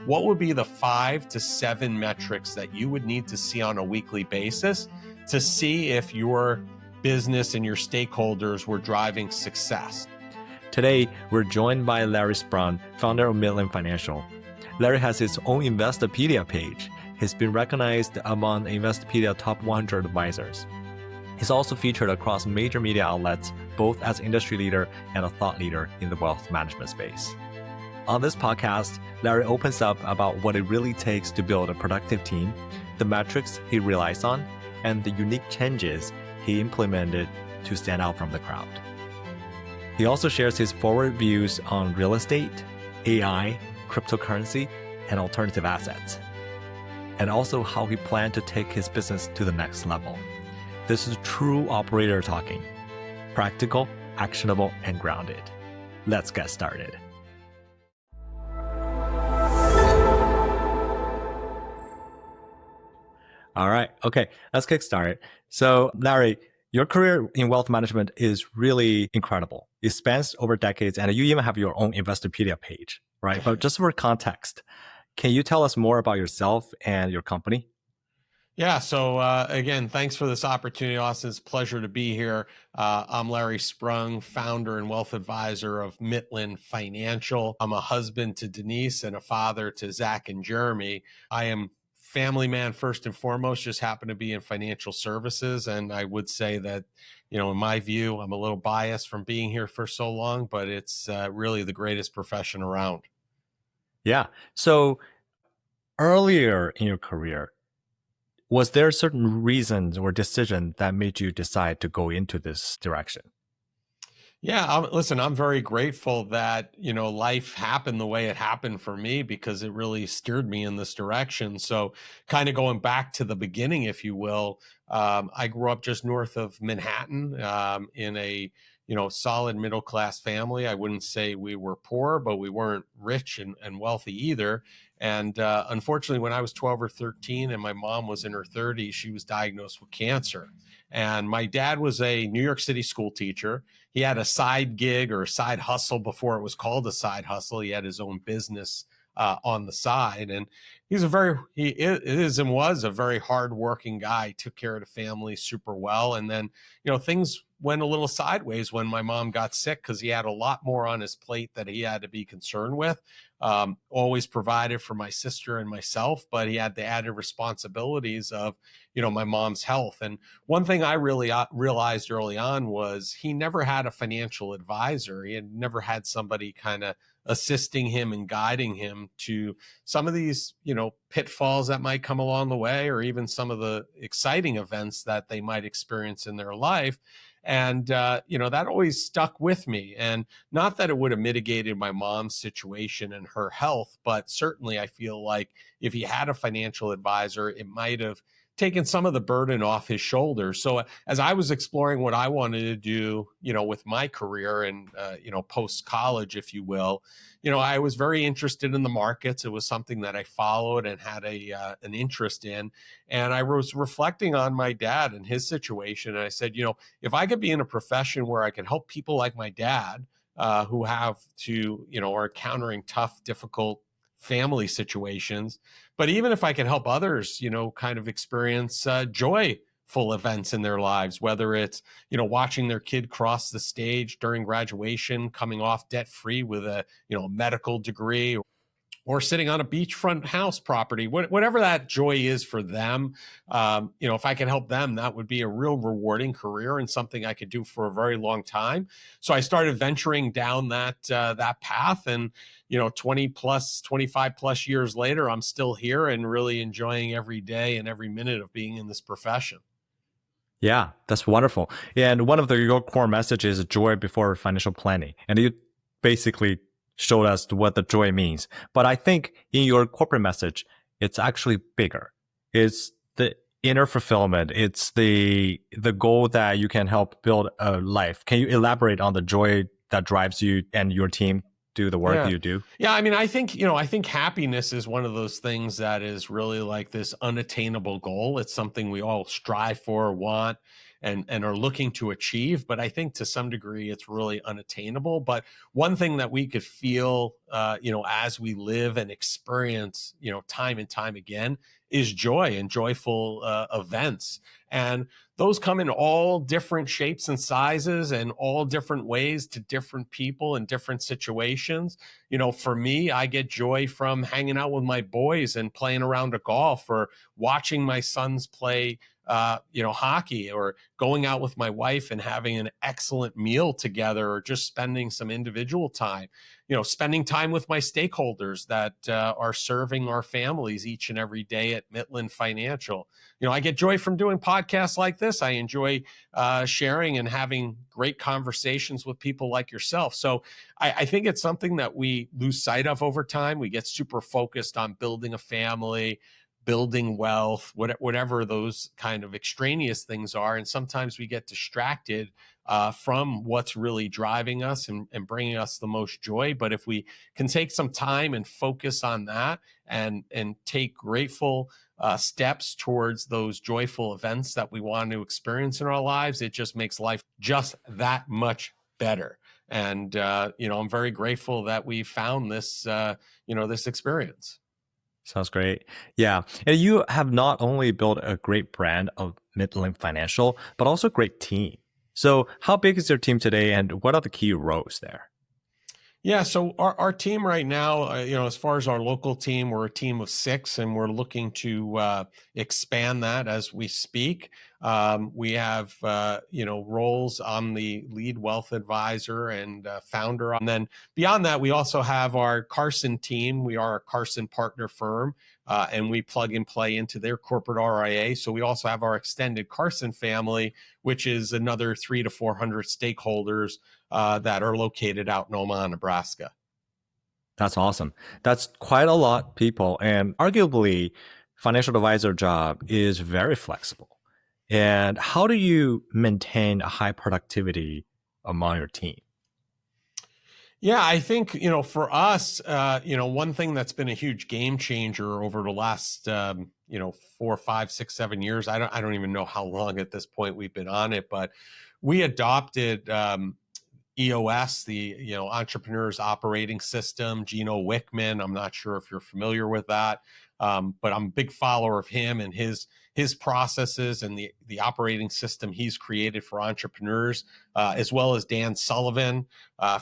what would be the 5 to 7 metrics that you would need to see on a weekly basis to see if your business and your stakeholders were driving success? Today, we're joined by Larry Sprung, founder of Mitlin Financial. Larry has his own Investopedia page. He's been recognized among Investopedia top 100 advisors. He's also featured across major media outlets, both as industry leader and a thought leader in the wealth management space. On this podcast, Larry opens up about what it really takes to build a productive team, the metrics he relies on, and the unique changes he implemented to stand out from the crowd. He also shares his forward views on real estate, AI, cryptocurrency, and alternative assets, and also how he planned to take his business to the next level. This is true operator talking, practical, actionable, and grounded. Let's get started. All right. Okay. Let's kick started. So, Larry, your career in wealth management is really incredible. It spans over decades, and you even have your own Investopedia page, right? But just for context, can you tell us more about yourself and your company? Yeah. So again, thanks for this opportunity, Austin. It's a pleasure to be here. I'm Larry Sprung, founder and wealth advisor of Mitlin Financial. I'm a husband to Denise and a father to Zach and Jeremy. I am family man first and foremost, just happen to be in financial services. And I would say that, in my view, I'm a little biased from being here for so long, but it's really the greatest profession around. Yeah. So earlier in your career, was there certain reasons or decision that made you decide to go into this direction? Yeah, listen, I'm very grateful that, life happened the way it happened for me because it really steered me in this direction. So kind of going back to the beginning, if you will, I grew up just north of Manhattan in a, solid middle-class family. I wouldn't say we were poor, but we weren't rich and wealthy either. And unfortunately, when I was 12 or 13 and my mom was in her 30s, she was diagnosed with cancer. And my dad was a New York City school teacher. He had a side gig or a side hustle before it was called a side hustle. He had his own business on the side. And he is and was a very hardworking guy. He took care of the family super well. And then, things went a little sideways when my mom got sick because he had a lot more on his plate that he had to be concerned with. Always provided for my sister and myself, but he had the added responsibilities of, my mom's health. And one thing I really realized early on was he never had a financial advisor. He had never had somebody kind of assisting him and guiding him to some of these, pitfalls that might come along the way, or even some of the exciting events that they might experience in their life. And, that always stuck with me. And not that it would have mitigated my mom's situation and her health, but certainly I feel like if he had a financial advisor, it might have taken some of the burden off his shoulders. So as I was exploring what I wanted to do, with my career and, post college, if you will, I was very interested in the markets. It was something that I followed and had an interest in. And I was reflecting on my dad and his situation. And I said, if I could be in a profession where I could help people like my dad, who have to, are encountering tough, difficult family situations, but even if I can help others, kind of experience joyful events in their lives, whether it's, watching their kid cross the stage during graduation, coming off debt free with a, medical degree, or sitting on a beachfront house property, whatever that joy is for them. If I can help them, that would be a real rewarding career and something I could do for a very long time. So I started venturing down that path, and 25 plus years later, I'm still here and really enjoying every day and every minute of being in this profession. Yeah, that's wonderful. And one of your core messages is joy before financial planning. And you basically showed us what the joy means. But I think in your corporate message, it's actually bigger. It's the inner fulfillment. It's the goal that you can help build a life. Can you elaborate on the joy that drives you and your team do the work you do? Yeah. I mean, I think happiness is one of those things that is really like this unattainable goal. It's something we all strive for, want. and are looking to achieve. But I think to some degree it's really unattainable. But one thing that we could feel, as we live and experience, time and time again, is joy and joyful events. And those come in all different shapes and sizes and all different ways to different people in different situations. For me, I get joy from hanging out with my boys and playing around a golf, or watching my sons play hockey, or going out with my wife and having an excellent meal together, or just spending some individual time, spending time with my stakeholders that are serving our families each and every day at Mitlin Financial. I get joy from doing podcasts like this. I enjoy sharing and having great conversations with people like yourself. So I think it's something that we lose sight of over time. We get super focused on building a family, building wealth, whatever those kind of extraneous things are. And sometimes we get distracted from what's really driving us and bringing us the most joy. But if we can take some time and focus on that, and take grateful steps towards those joyful events that we want to experience in our lives, it just makes life just that much better. And, I'm very grateful that we found this, this experience. Sounds great. Yeah. And you have not only built a great brand of Mitlin Financial, but also a great team. So, how big is your team today, and what are the key roles there? Yeah, so our team right now, as far as our local team, we're a team of 6, and we're looking to expand that as we speak. We have, roles. I'm the lead wealth advisor and founder. And then beyond that, we also have our Carson team. We are a Carson partner firm, and we plug and play into their corporate RIA. So we also have our extended Carson family, which is another 300 to 400 stakeholders that are located out in Omaha, Nebraska. That's awesome. That's quite a lot of people. And arguably, financial advisor job is very flexible. And how do you maintain a high productivity among your team? Yeah, I think, for us, one thing that's been a huge game changer over the last, 4, 5, 6, 7 years. I don't even know how long at this point we've been on it, but we adopted EOS, the Entrepreneur's Operating System. Gino Wickman, I'm not sure if you're familiar with that, but I'm a big follower of him and his processes and the operating system he's created for entrepreneurs, as well as Dan Sullivan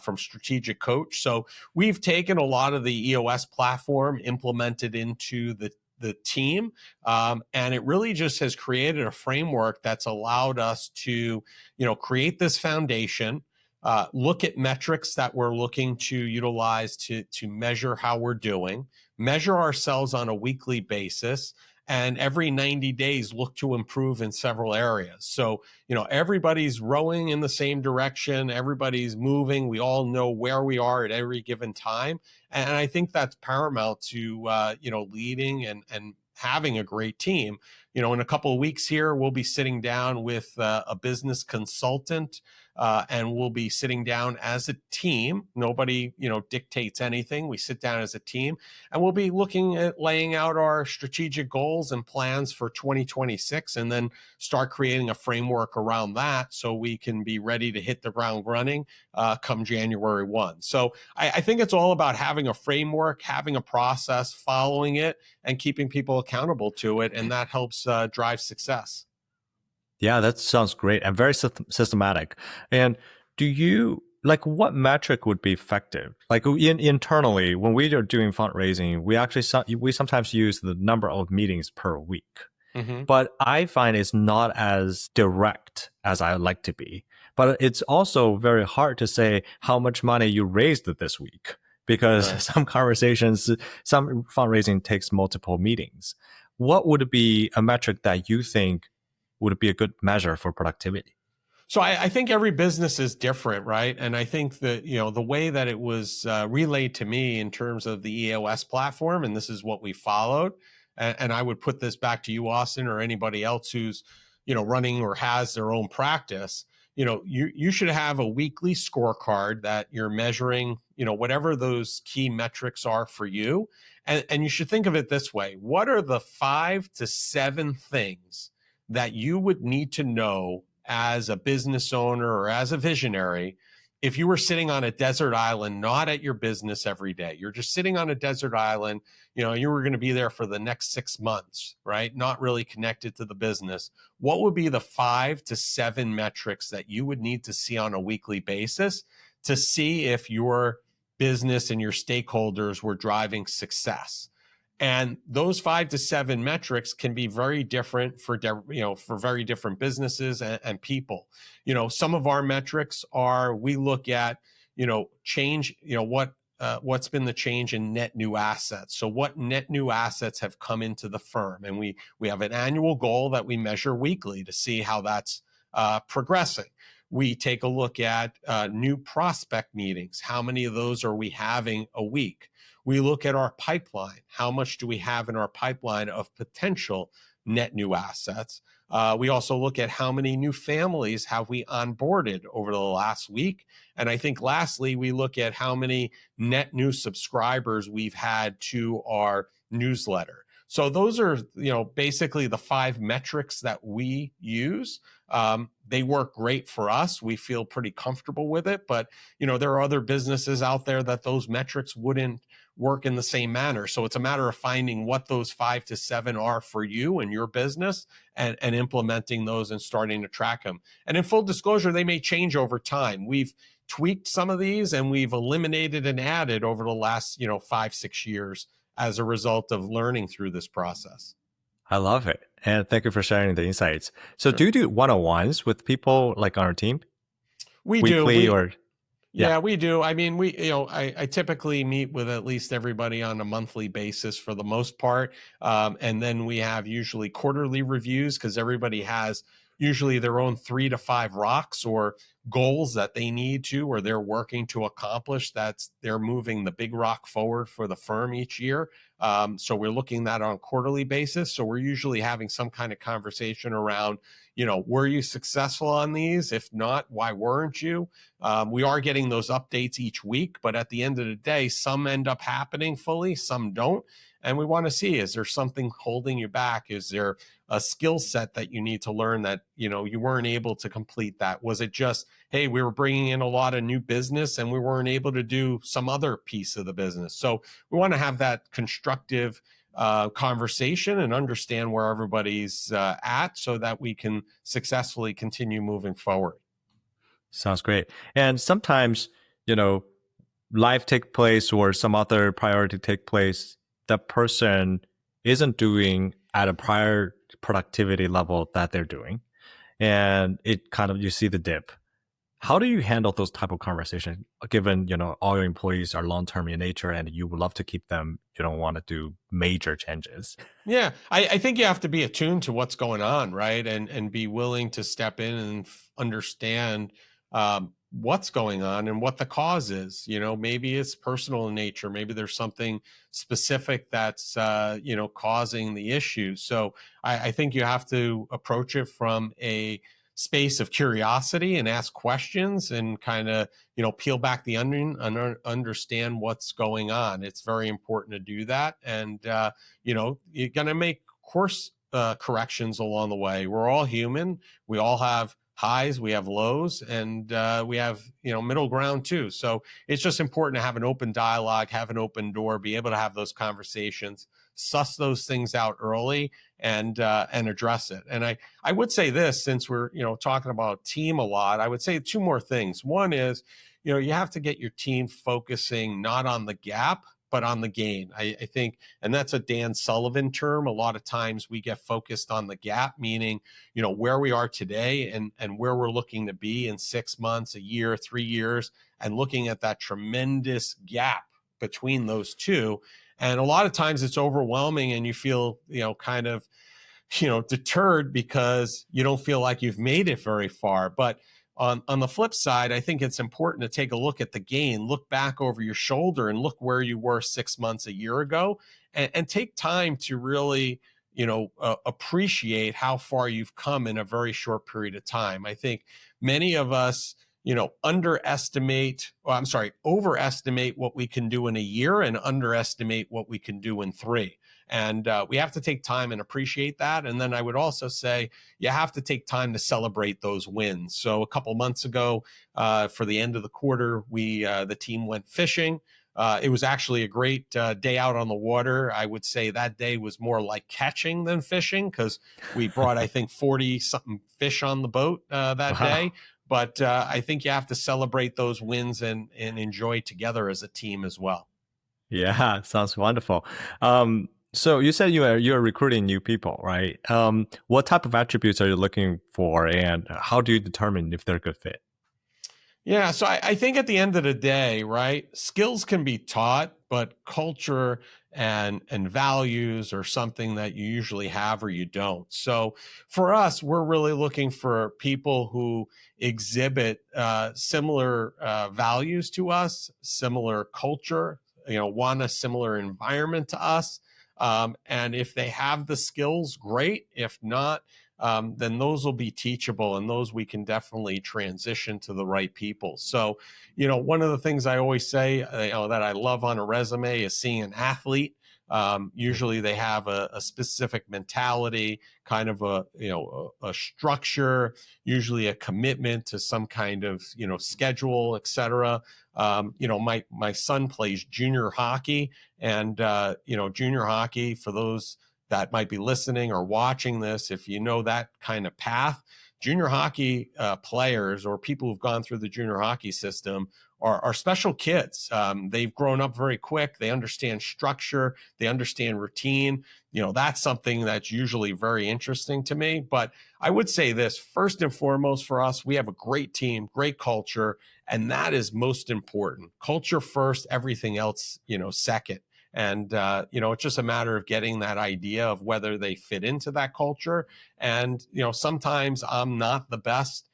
from Strategic Coach. So we've taken a lot of the EOS platform, implemented into the team, and it really just has created a framework that's allowed us to create this foundation, look at metrics that we're looking to utilize to measure how we're doing, measure ourselves on a weekly basis, and every 90 days look to improve in several areas. So, everybody's rowing in the same direction, everybody's moving, we all know where we are at every given time. And I think that's paramount to, leading and having a great team. In a couple of weeks here, we'll be sitting down with a business consultant, and we'll be sitting down as a team. Nobody, dictates anything. We sit down as a team, and we'll be looking at laying out our strategic goals and plans for 2026, and then start creating a framework around that so we can be ready to hit the ground running come January 1. So I think it's all about having a framework, having a process, following it, and keeping people accountable to it. And that helps drive success. Yeah, that sounds great and very systematic. And do you like what metric would be effective? Like internally, when we are doing fundraising, we sometimes use the number of meetings per week. Mm-hmm. But I find it's not as direct as I like to be. But it's also very hard to say how much money you raised this week, because Right. some conversations, some fundraising takes multiple meetings. What would be a metric that you think would be a good measure for productivity? So I think every business is different, right? And I think that, the way that it was relayed to me in terms of the EOS platform, and this is what we followed, and I would put this back to you, Austin, or anybody else who's, running or has their own practice. You should have a weekly scorecard that you're measuring, whatever those key metrics are for you. And you should think of it this way: what are the 5 to 7 things that you would need to know as a business owner or as a visionary, if you were sitting on a desert island, not at your business every day, you're just sitting on a desert island, you were going to be there for the next 6 months, right? Not really connected to the business. What would be the 5 to 7 metrics that you would need to see on a weekly basis to see if your business and your stakeholders were driving success? And those 5 to 7 metrics can be very different for very different businesses and people. Some of our metrics are, we look at change, what's been the change in net new assets. So what net new assets have come into the firm, and we have an annual goal that we measure weekly to see how that's progressing. We take a look at new prospect meetings. How many of those are we having a week? We look at our pipeline. How much do we have in our pipeline of potential net new assets? We also look at how many new families have we onboarded over the last week. And I think lastly, we look at how many net new subscribers we've had to our newsletter. So those are, basically the 5 metrics that we use. They work great for us. We feel pretty comfortable with it, but there are other businesses out there that those metrics wouldn't work in the same manner. So it's a matter of finding what those 5 to 7 are for you and your business, and implementing those and starting to track them. And in full disclosure, they may change over time. We've tweaked some of these and we've eliminated and added over the last 5-6 years as a result of learning through this process. I love it. And thank you for sharing the insights. So Sure. do you do one-on-ones with people like on our team? We do. Weekly or yeah. Yeah, we do. I mean, I typically meet with at least everybody on a monthly basis for the most part. And then we have usually quarterly reviews, because everybody has usually their own 3 to 5 rocks or goals that they need to, or they're working to accomplish. They're moving the big rock forward for the firm each year. So we're looking at that on a quarterly basis. So we're usually having some kind of conversation around, were you successful on these? If not, why weren't you? We are getting those updates each week, but at the end of the day, some end up happening fully, some don't. And we want to see, is there something holding you back? Is there a skill set that you need to learn that, you weren't able to complete that? Was it just, hey, we were bringing in a lot of new business and we weren't able to do some other piece of the business? So we want to have that constructive conversation and understand where everybody's at, so that we can successfully continue moving forward. Sounds great. And sometimes, life take place or some other priority take place, the person isn't doing at a prior productivity level that they're doing. And it kind of, you see the dip. How do you handle those type of conversations, given, all your employees are long-term in nature and you would love to keep them, you don't want to do major changes? Yeah, I think you have to be attuned to what's going on, right? And be willing to step in and understand what's going on and what the cause is. Maybe it's personal in nature. Maybe there's something specific that's causing the issue. So I think you have to approach it from a space of curiosity and ask questions and kind of peel back the onion and understand what's going on. It's very important to do that. And you're going to make course corrections along the way. We're all human. We all have highs, we have lows, and we have middle ground too. So it's just important to have an open dialogue, have an open door, be able to have those conversations, suss those things out early, and address it. And I would say this, since we're talking about team a lot, I would say 2 more things. One is, you have to get your team focusing not on the gap, but on the gain. I think, and that's a Dan Sullivan term. A lot of times we get focused on the gap, meaning, where we are today and where we're looking to be in 6 months, a year, 3 years, and looking at that tremendous gap between those two. And a lot of times it's overwhelming and you feel, kind of, deterred because you don't feel like you've made it very far. But on the flip side, I think it's important to take a look at the gain, look back over your shoulder and look where you were 6 months, a year ago, and take time to really, appreciate how far you've come in a very short period of time. I think many of us, overestimate what we can do in a year and underestimate what we can do in 3. And we have to take time and appreciate that. And then I would also say you have to take time to celebrate those wins. So a couple months ago, for the end of the quarter, the team went fishing. It was actually a great day out on the water. I would say that day was more like catching than fishing, because we brought, I think, 40 something fish on the boat that Wow. day. But I think you have to celebrate those wins and enjoy together as a team as well. Yeah, sounds wonderful. So you said you're recruiting new people, right? What type of attributes are you looking for, and how do you determine if they're a good fit? Yeah, so I think at the end of the day, right, skills can be taught, but culture and values are something that you usually have or you don't. So for us, we're really looking for people who exhibit similar values to us, similar culture, want a similar environment to us. And if they have the skills, great. If not, then those will be teachable, and those we can definitely transition to the right people. So, one of the things I always say, that I love on a resume is seeing an athlete. Usually they have a specific mentality, kind of a structure, usually a commitment to some kind of, schedule, etc. My son plays junior hockey, and junior hockey, for those that might be listening or watching this, if you know that kind of path, junior hockey players or people who've gone through the junior hockey system are special kids. They've grown up very quick. They understand structure. They understand routine. That's something that's usually very interesting to me. But I would say this, first and foremost, for us, we have a great team, great culture, and that is most important. Culture first, everything else, second. And, it's just a matter of getting that idea of whether they fit into that culture. And, sometimes I'm not the best,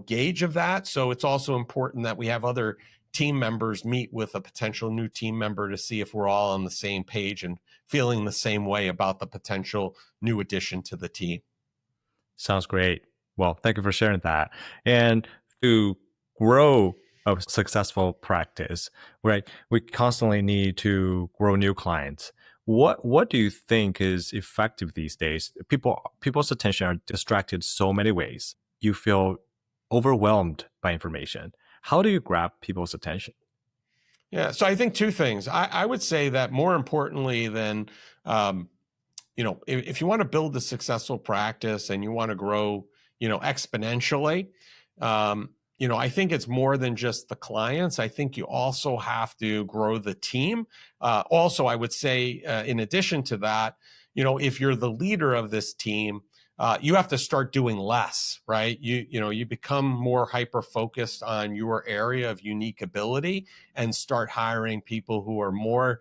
gauge of that. So it's also important that we have other team members meet with a potential new team member to see if we're all on the same page and feeling the same way about the potential new addition to the team. Sounds great. Well, thank you for sharing that. And to grow a successful practice, right? We constantly need to grow new clients. What do you think is effective these days? People's attention are distracted so many ways. You feel overwhelmed by information. How do you grab people's attention? Yeah. So I think two things. I would say that more importantly than, um, if you want to build a successful practice and you want to grow, exponentially, I think it's more than just the clients. I think you also have to grow the team. Also, I would say, in addition to that, if you're the leader of this team, you have to start doing less, right? You become more hyper focused on your area of unique ability and start hiring people who are more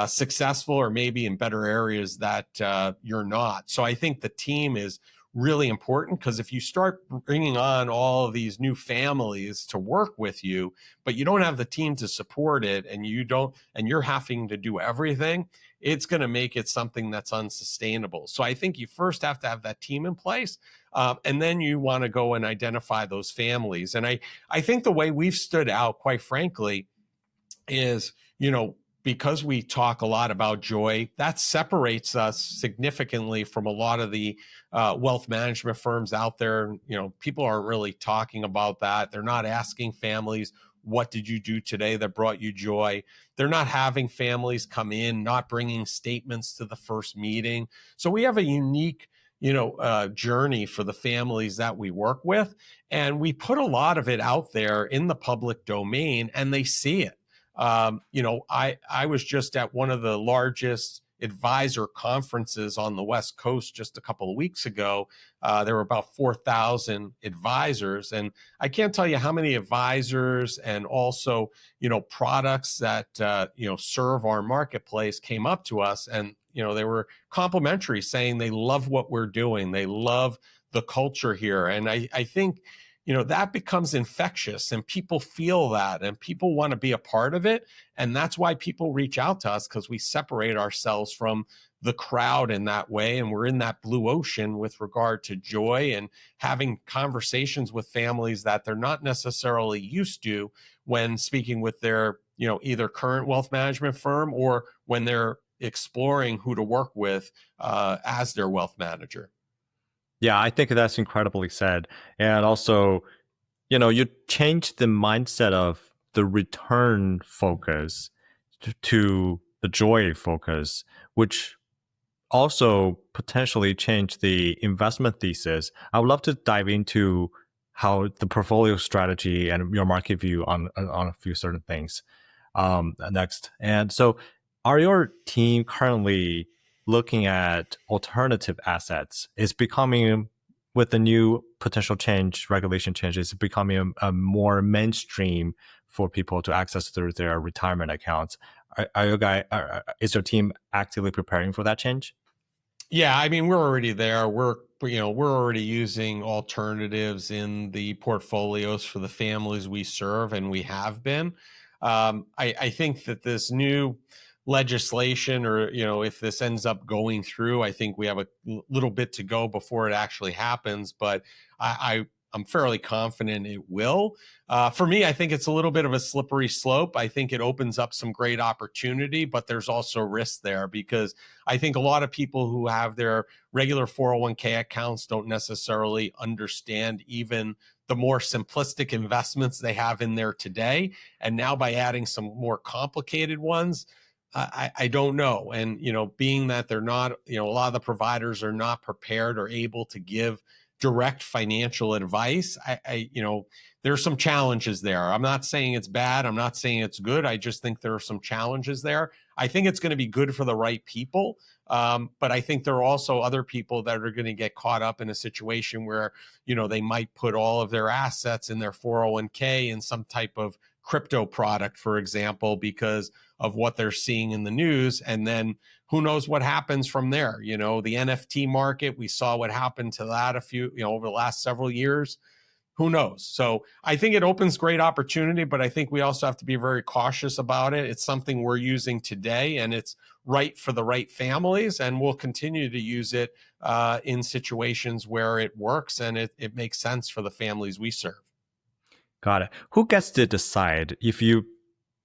successful or maybe in better areas that you're not. So I think the team is really important, because if you start bringing on all of these new families to work with you, but you don't have the team to support it, and you're having to do everything, it's going to make it something that's unsustainable. So I think you first have to have that team in place, and then you want to go and identify those families. And I think the way we've stood out, quite frankly, is, because we talk a lot about joy, that separates us significantly from a lot of the wealth management firms out there. People aren't really talking about that. They're not asking families, what did you do today that brought you joy? They're not having families come in, not bringing statements to the first meeting. So we have a unique, journey for the families that we work with. And we put a lot of it out there in the public domain, and they see it. I was just at one of the largest advisor conferences on the West Coast just a couple of weeks ago. There were about 4,000 advisors, and I can't tell you how many advisors and also, products that, serve our marketplace came up to us, and, they were complimentary, saying they love what we're doing. They love the culture here. And I think, that becomes infectious, and people feel that, and people want to be a part of it. And that's why people reach out to us, because we separate ourselves from the crowd in that way. And we're in that blue ocean with regard to joy and having conversations with families that they're not necessarily used to when speaking with their, either current wealth management firm, or when they're exploring who to work with as their wealth manager. Yeah, I think that's incredibly said. And also, you change the mindset of the return focus to the joy focus, which also potentially change the investment thesis. I would love to dive into how the portfolio strategy and your market view on a few certain things next. And so, are your team currently looking at alternative assets? Is becoming with the new potential change, regulation changes, becoming a more mainstream for people to access through their retirement accounts. Are you guys? Is your team actively preparing for that change? Yeah, I mean, we're already there. We're already using alternatives in the portfolios for the families we serve, and we have been. I think that this new legislation, or if this ends up going through, I think we have a little bit to go before it actually happens. But I'm fairly confident it will. For me, I think it's a little bit of a slippery slope. I think it opens up some great opportunity, but there's also risk there, because I think a lot of people who have their regular 401k accounts don't necessarily understand even the more simplistic investments they have in there today. And now by adding some more complicated ones, I don't know. And, being that they're not, a lot of the providers are not prepared or able to give direct financial advice, there's some challenges there. I'm not saying it's bad. I'm not saying it's good. I just think there are some challenges there. I think it's going to be good for the right people. But I think there are also other people that are going to get caught up in a situation where, they might put all of their assets in their 401k in some type of crypto product, for example, because of what they're seeing in the news. And then who knows what happens from there? The NFT market, we saw what happened to that over the last several years. Who knows? So I think it opens great opportunity, but I think we also have to be very cautious about it. It's something we're using today, and it's right for the right families, and we'll continue to use it in situations where it works and it makes sense for the families we serve. Got it. Who gets to decide if you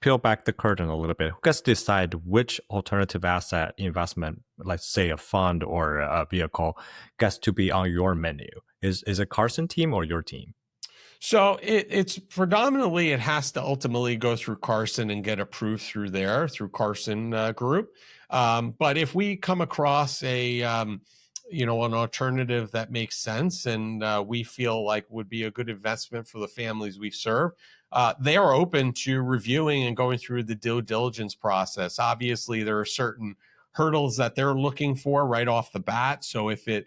peel back the curtain a little bit? Who gets to decide which alternative asset investment, let's say a fund or a vehicle, gets to be on your menu? Is it Carson team or your team? So it's predominantly, it has to ultimately go through Carson and get approved through Carson Group. But if we come across an alternative that makes sense, and we feel like would be a good investment for the families we serve, they are open to reviewing and going through the due diligence process. Obviously, there are certain hurdles that they're looking for right off the bat. So if it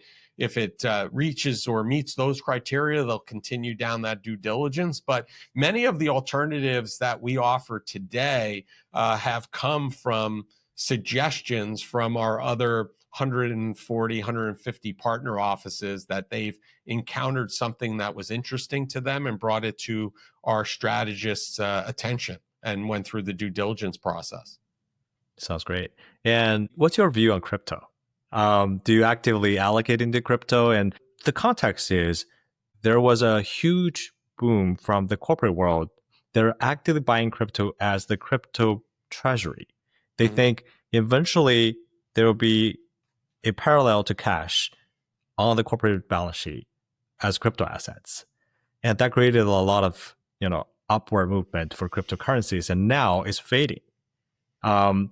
reaches or meets those criteria, they'll continue down that due diligence. But many of the alternatives that we offer today have come from suggestions from our other 140, 150 partner offices, that they've encountered something that was interesting to them and brought it to our strategists' attention and went through the due diligence process. Sounds great. And what's your view on crypto? Do you actively allocate into crypto? And the context is there was a huge boom from the corporate world. They're actively buying crypto as the crypto treasury. They think eventually there will be a parallel to cash on the corporate balance sheet as crypto assets. And that created a lot of, upward movement for cryptocurrencies, and now it's fading. Um,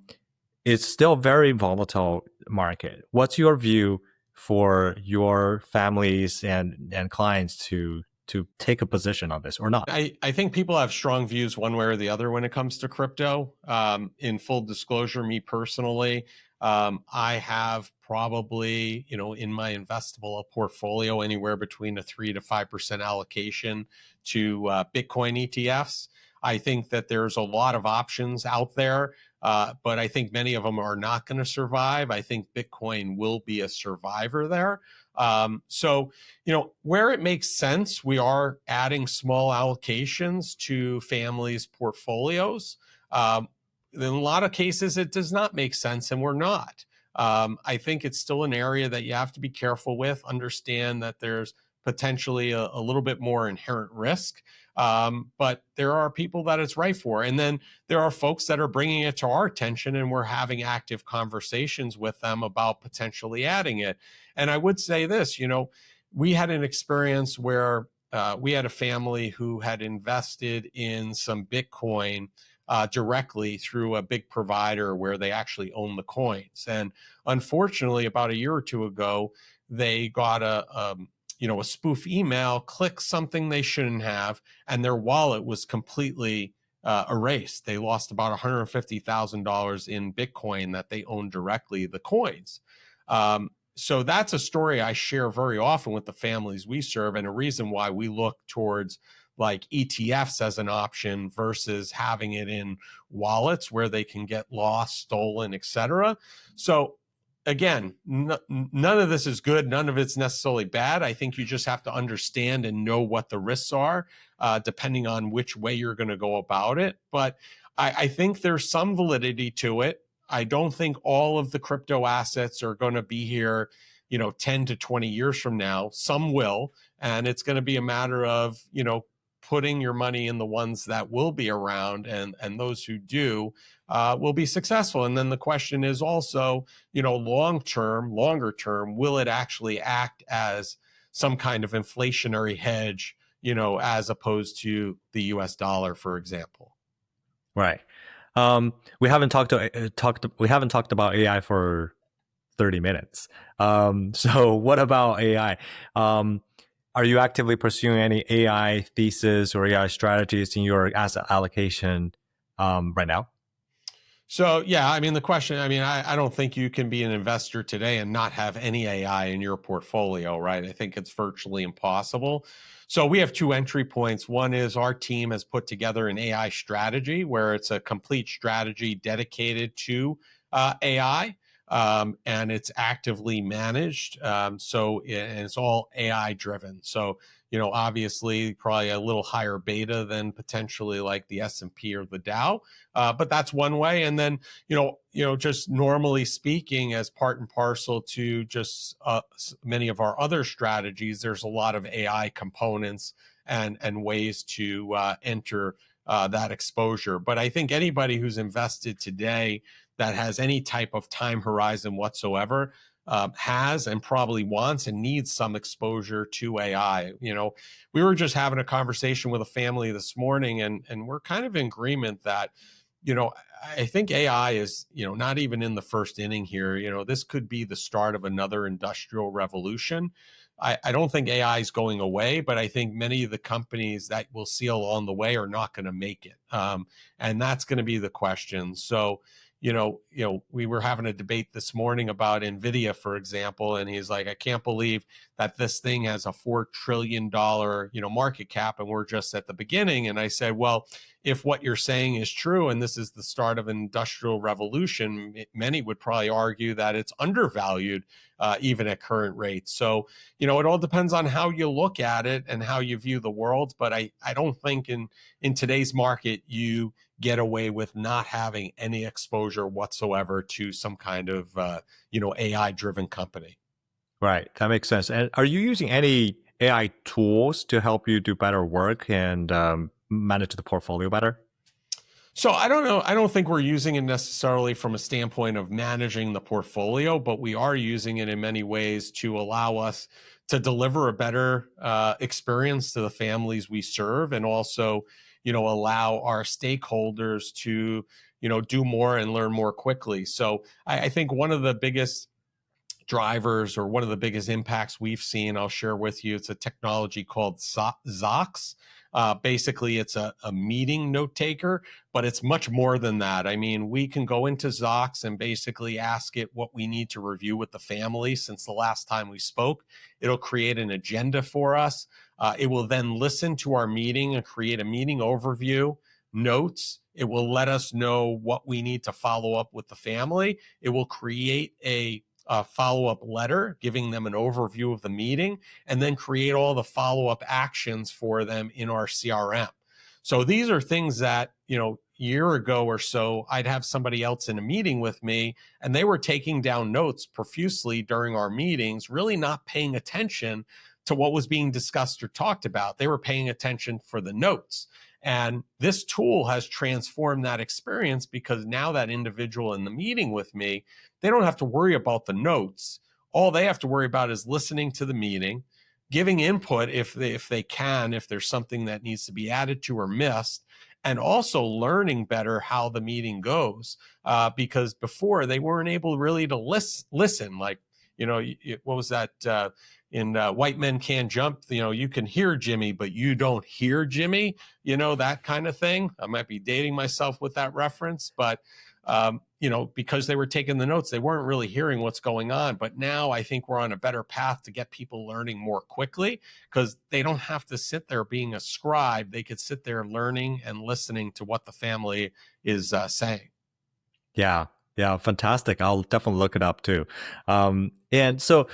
it's still a very volatile market. What's your view for your families and clients to take a position on this or not? I think people have strong views one way or the other when it comes to crypto. In full disclosure, me personally, I have probably, in my investable portfolio, anywhere between a 3 to 5% allocation to Bitcoin ETFs. I think that there's a lot of options out there, but I think many of them are not going to survive. I think Bitcoin will be a survivor there. So, where it makes sense, we are adding small allocations to families' portfolios. In a lot of cases, it does not make sense, and we're not. I think it's still an area that you have to be careful with, understand that there's potentially a little bit more inherent risk. But there are people that it's right for. And then there are folks that are bringing it to our attention, and we're having active conversations with them about potentially adding it. And I would say this, we had an experience where we had a family who had invested in some Bitcoin directly through a big provider where they actually own the coins. And unfortunately, about a year or two ago, they got a spoof email, clicked something they shouldn't have, and their wallet was completely erased. They lost about $150,000 in Bitcoin that they owned directly, the coins. So that's a story I share very often with the families we serve, and a reason why we look towards like ETFs as an option versus having it in wallets where they can get lost, stolen, etc. So again, none of this is good. None of it's necessarily bad. I think you just have to understand and know what the risks are, depending on which way you're going to go about it. But I think there's some validity to it. I don't think all of the crypto assets are going to be here, 10 to 20 years from now. Some will, and it's going to be a matter of, putting your money in the ones that will be around, and those who do will be successful. And then the question is also, longer term, will it actually act as some kind of inflationary hedge, as opposed to the US dollar, for example? Right. We haven't talked about AI for 30 minutes. So what about AI? Are you actively pursuing any AI thesis or AI strategies in your asset allocation right now? So, yeah, I mean, the question, I don't think you can be an investor today and not have any AI in your portfolio, right? I think it's virtually impossible. So we have two entry points. One is our team has put together an AI strategy where it's a complete strategy dedicated to AI. And it's actively managed. And it's all AI driven. So, obviously probably a little higher beta than potentially like the S&P or the Dow. But that's one way. And then, just normally speaking, as part and parcel to just many of our other strategies, there's a lot of AI components and ways to enter that exposure. But I think anybody who's invested today that has any type of time horizon whatsoever has and probably wants and needs some exposure to AI. We were just having a conversation with a family this morning, and we're kind of in agreement that, I think AI is, not even in the first inning here. This could be the start of another industrial revolution. I don't think AI is going away, but I think many of the companies that we'll see along the way are not going to make it. And that's going to be the question. So, we were having a debate this morning about NVIDIA, for example, and he's like, I can't believe that this thing has a $4 trillion, market cap, and we're just at the beginning. And I said, well, if what you're saying is true, and this is the start of an industrial revolution, many would probably argue that it's undervalued, even at current rates. So, it all depends on how you look at it and how you view the world. But I don't think in today's market, you get away with not having any exposure whatsoever to some kind of AI driven company. Right, that makes sense. And are you using any AI tools to help you do better work and manage the portfolio better? So I don't know. I don't think we're using it necessarily from a standpoint of managing the portfolio, but we are using it in many ways to allow us to deliver a better experience to the families we serve, and also, allow our stakeholders to, do more and learn more quickly. So I think one of the biggest drivers, or one of the biggest impacts we've seen, I'll share with you. It's a technology called Zox. Basically, it's a meeting note taker, but it's much more than that. I mean, we can go into Zox and basically ask it what we need to review with the family since the last time we spoke. It'll create an agenda for us. It will then listen to our meeting and create a meeting overview, notes. It will let us know what we need to follow up with the family. It will create a follow-up letter giving them an overview of the meeting, and then create all the follow-up actions for them in our CRM. So these are things that, year ago or so, I'd have somebody else in a meeting with me, and they were taking down notes profusely during our meetings, really not paying attention to what was being discussed or talked about. They were paying attention for the notes. And this tool has transformed that experience because now that individual in the meeting with me, they don't have to worry about the notes. All they have to worry about is listening to the meeting, giving input if they can, if there's something that needs to be added to or missed, and also learning better how the meeting goes. Because before they weren't able really to listen. Like, what was that in White Men Can't Jump? You can hear Jimmy, but you don't hear Jimmy. That kind of thing. I might be dating myself with that reference, but because they were taking the notes, they weren't really hearing what's going on. But now I think we're on a better path to get people learning more quickly because they don't have to sit there being a scribe. They could sit there learning and listening to what the family is saying. Yeah, yeah, fantastic. I'll definitely look it up too. And so,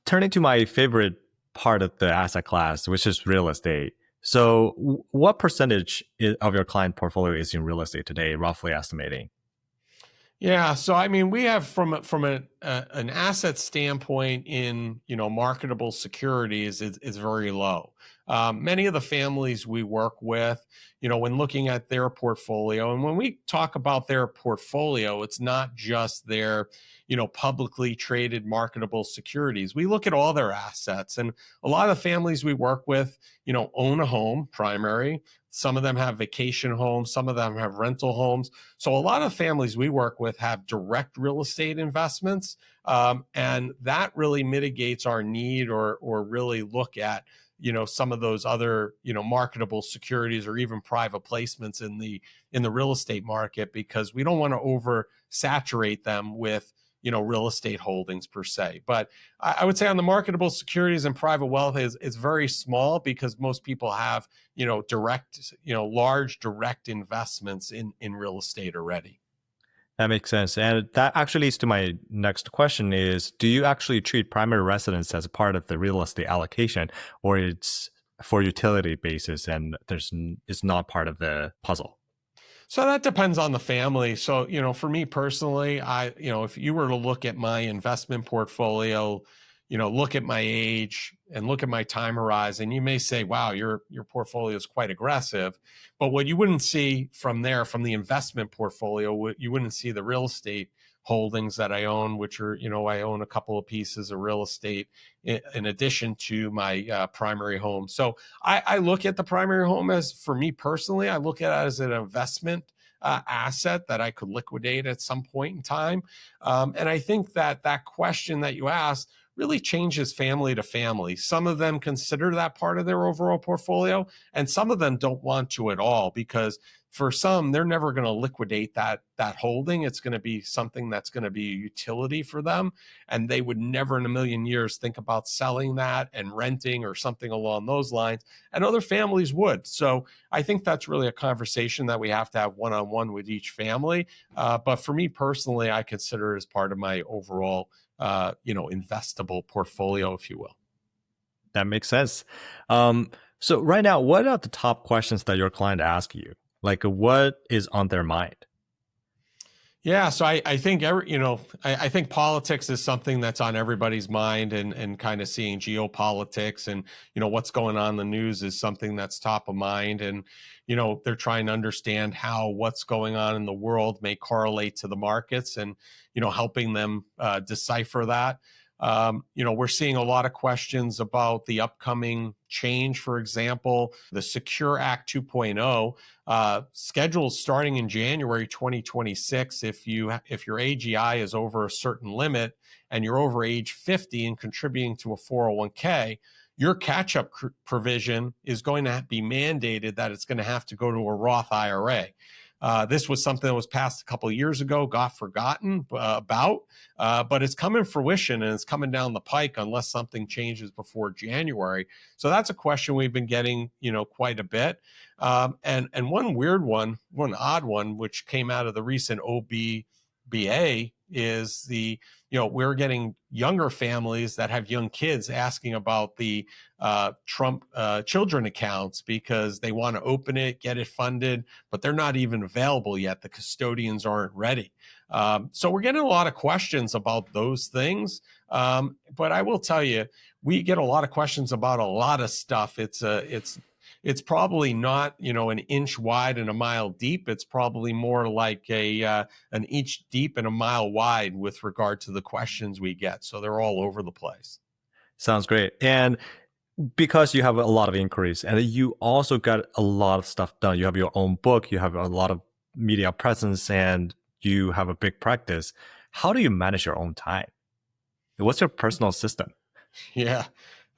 turning to my favorite part of the asset class, which is real estate. So, what percentage of your client portfolio is in real estate today, roughly estimating? Yeah, so I mean, we have an asset standpoint in marketable securities is very low. Many of the families we work with, when looking at their portfolio, and when we talk about their portfolio, it's not just their publicly traded marketable securities. We look at all their assets, and a lot of the families we work with, own a home primary. Some of them have vacation homes, some of them have rental homes. So a lot of families we work with have direct real estate investments, and that really mitigates our need or really look at some of those other marketable securities or even private placements in the real estate market because we don't want to oversaturate them with real estate holdings per se. But I would say on the marketable securities and private wealth is very small because most people have direct large direct investments in real estate already. That makes sense. And that actually leads to my next question is, do you actually treat primary residence as a part of the real estate allocation, or it's for utility basis and it's not part of the puzzle? So that depends on the family. So, for me personally, if you were to look at my investment portfolio, look at my age and look at my time horizon, you may say, wow, your portfolio is quite aggressive. But what you wouldn't see from there, from the investment portfolio, you wouldn't see the real estate holdings that I own, which are, I own a couple of pieces of real estate in addition to my primary home. So I look at the primary home as, for me personally, I look at it as an investment asset that I could liquidate at some point in time. And I think that question that you asked really changes family to family. Some of them consider that part of their overall portfolio, and some of them don't want to at all because for some, they're never going to liquidate that holding. It's going to be something that's going to be a utility for them, and they would never in a million years think about selling that and renting or something along those lines. And other families would. So I think that's really a conversation that we have to have one-on-one with each family. But for me personally, I consider it as part of my overall investable portfolio, if you will. That makes sense. So right now, what are the top questions that your client asks you? Like, what is on their mind? Yeah, so I think I think politics is something that's on everybody's mind, and kind of seeing geopolitics and what's going on in the news is something that's top of mind, and they're trying to understand how what's going on in the world may correlate to the markets, and helping them decipher that. We're seeing a lot of questions about the upcoming change. For example, the Secure Act 2.0 schedules starting in January 2026. If your AGI is over a certain limit and you're over age 50 and contributing to a 401k, your catch-up provision is going to be mandated that it's going to have to go to a Roth IRA. This was something that was passed a couple of years ago, got forgotten about, but it's coming fruition and it's coming down the pike unless something changes before January. So that's a question we've been getting, quite a bit. And one weird one, one odd one, which came out of the recent OBBA is we're getting younger families that have young kids asking about the Trump children accounts because they want to open it, get it funded, but they're not even available yet. The custodians aren't ready. So we're getting a lot of questions about those things. But I will tell you, we get a lot of questions about a lot of stuff. It's probably not, an inch wide and a mile deep. It's probably more like an inch deep and a mile wide with regard to the questions we get. So they're all over the place. Sounds great. And because you have a lot of inquiries and you also got a lot of stuff done, you have your own book, you have a lot of media presence, and you have a big practice. How do you manage your own time? What's your personal system? Yeah.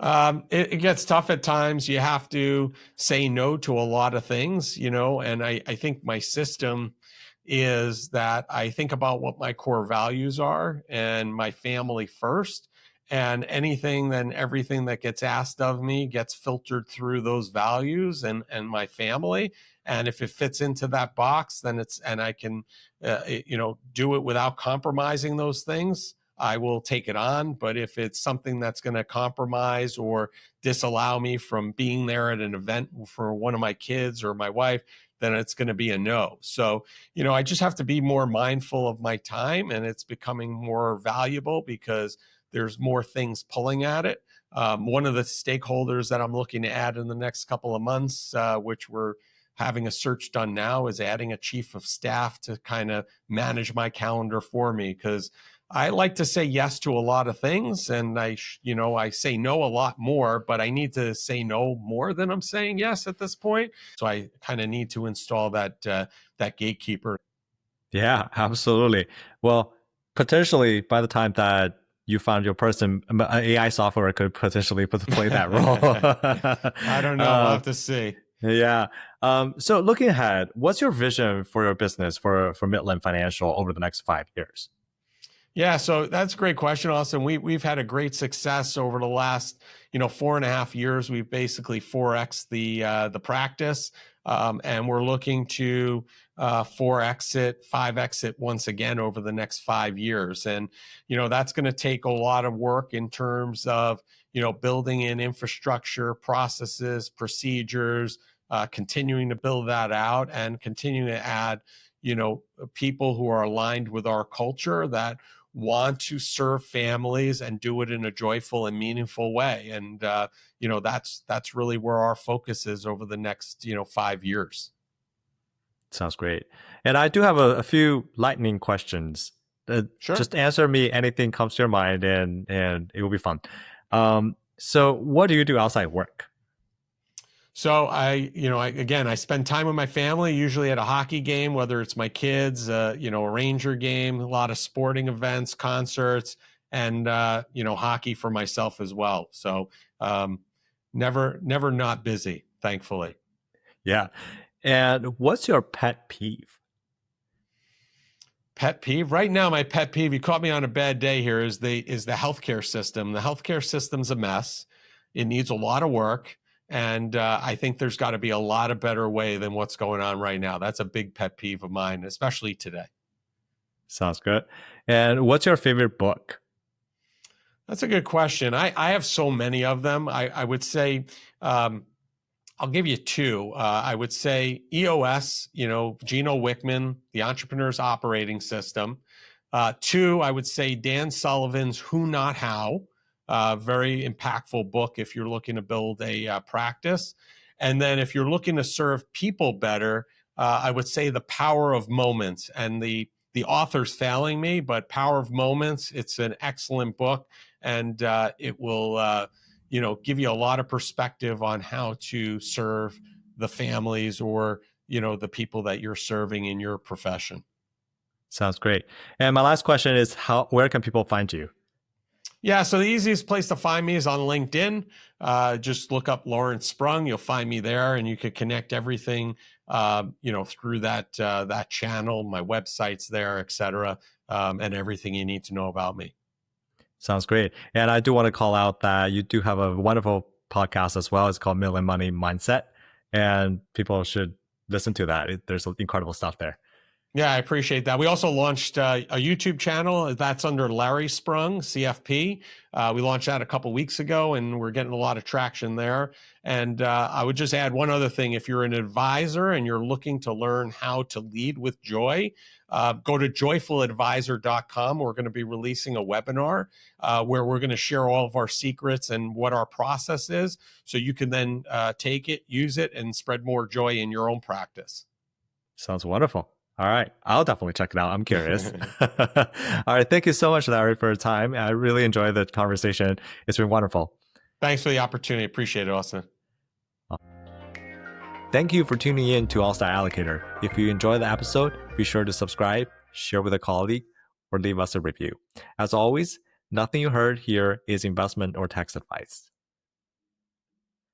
It gets tough at times. You have to say no to a lot of things, and I think my system is that I think about what my core values are and my family first. And everything that gets asked of me gets filtered through those values and my family. And if it fits into that box, and I can, do it without compromising those things, I will take it on. But if it's something that's going to compromise or disallow me from being there at an event for one of my kids or my wife, then it's going to be a no. So, I just have to be more mindful of my time, and it's becoming more valuable because there's more things pulling at it. One of the stakeholders that I'm looking to add in the next couple of months, which we're having a search done now, is adding a chief of staff to kind of manage my calendar for me, because I like to say yes to a lot of things, and I say no a lot more, but I need to say no more than I'm saying yes at this point. So I kind of need to install that gatekeeper. Yeah, absolutely. Well, potentially by the time that you found your person, AI software could potentially play that role. I don't know. We'll uh, have to see. yeah. So looking ahead, what's your vision for your business for Mitlin Financial over the next 5 years? Yeah, so that's a great question, Austin. We've had a great success over the last 4.5 years. We've basically 4x the practice, and we're looking to 4x it, 5x it once again over the next 5 years. And that's going to take a lot of work in terms of building in infrastructure, processes, procedures, continuing to build that out, and continuing to add people who are aligned with our culture that want to serve families and do it in a joyful and meaningful way. And that's really where our focus is over the next 5 years. Sounds great. And I do have a few lightning questions. Sure. Just answer me anything comes to your mind, and it will be fun. So what do you do outside work? So I spend time with my family, usually at a hockey game, whether it's my kids, a Ranger game, a lot of sporting events, concerts, and hockey for myself as well. So never not busy, thankfully. Yeah. And what's your pet peeve? Pet peeve right now, my pet peeve, you caught me on a bad day here, is the healthcare system. The healthcare system's a mess. It needs a lot of work, and I think there's got to be a lot of better way than what's going on right now. That's a big pet peeve of mine, especially today. Sounds good. And what's your favorite book? That's a good question. I have so many of them. I would say I'll give you two. I would say EOS, Gino Wickman, The Entrepreneur's Operating System. Two, I would say Dan Sullivan's Who Not How. Very impactful book if you're looking to build a practice. And then if you're looking to serve people better, I would say The Power of Moments. And the author's failing me, but Power of Moments, it's an excellent book, and it will give you a lot of perspective on how to serve the families or the people that you're serving in your profession. Sounds great. And my last question is where can people find you? Yeah, so the easiest place to find me is on LinkedIn. Just look up Lawrence Sprung. You'll find me there, and you could connect everything, through that channel. My website's there, etc., and everything you need to know about me. Sounds great. And I do want to call out that you do have a wonderful podcast as well. It's called Mill and Money Mindset, and people should listen to that. There's incredible stuff there. Yeah, I appreciate that. We also launched a YouTube channel that's under Larry Sprung, CFP. We launched that a couple weeks ago, and we're getting a lot of traction there. And I would just add one other thing. If you're an advisor and you're looking to learn how to lead with joy, go to joyfuladvisor.com. We're going to be releasing a webinar where we're going to share all of our secrets and what our process is, so you can then take it, use it, and spread more joy in your own practice. Sounds wonderful. All right. I'll definitely check it out. I'm curious. All right. Thank you so much, Larry, for your time. I really enjoyed the conversation. It's been wonderful. Thanks for the opportunity. Appreciate it, Austin. Thank you for tuning in to All Star Allocator. If you enjoyed the episode, be sure to subscribe, share with a colleague, or leave us a review. As always, nothing you heard here is investment or tax advice.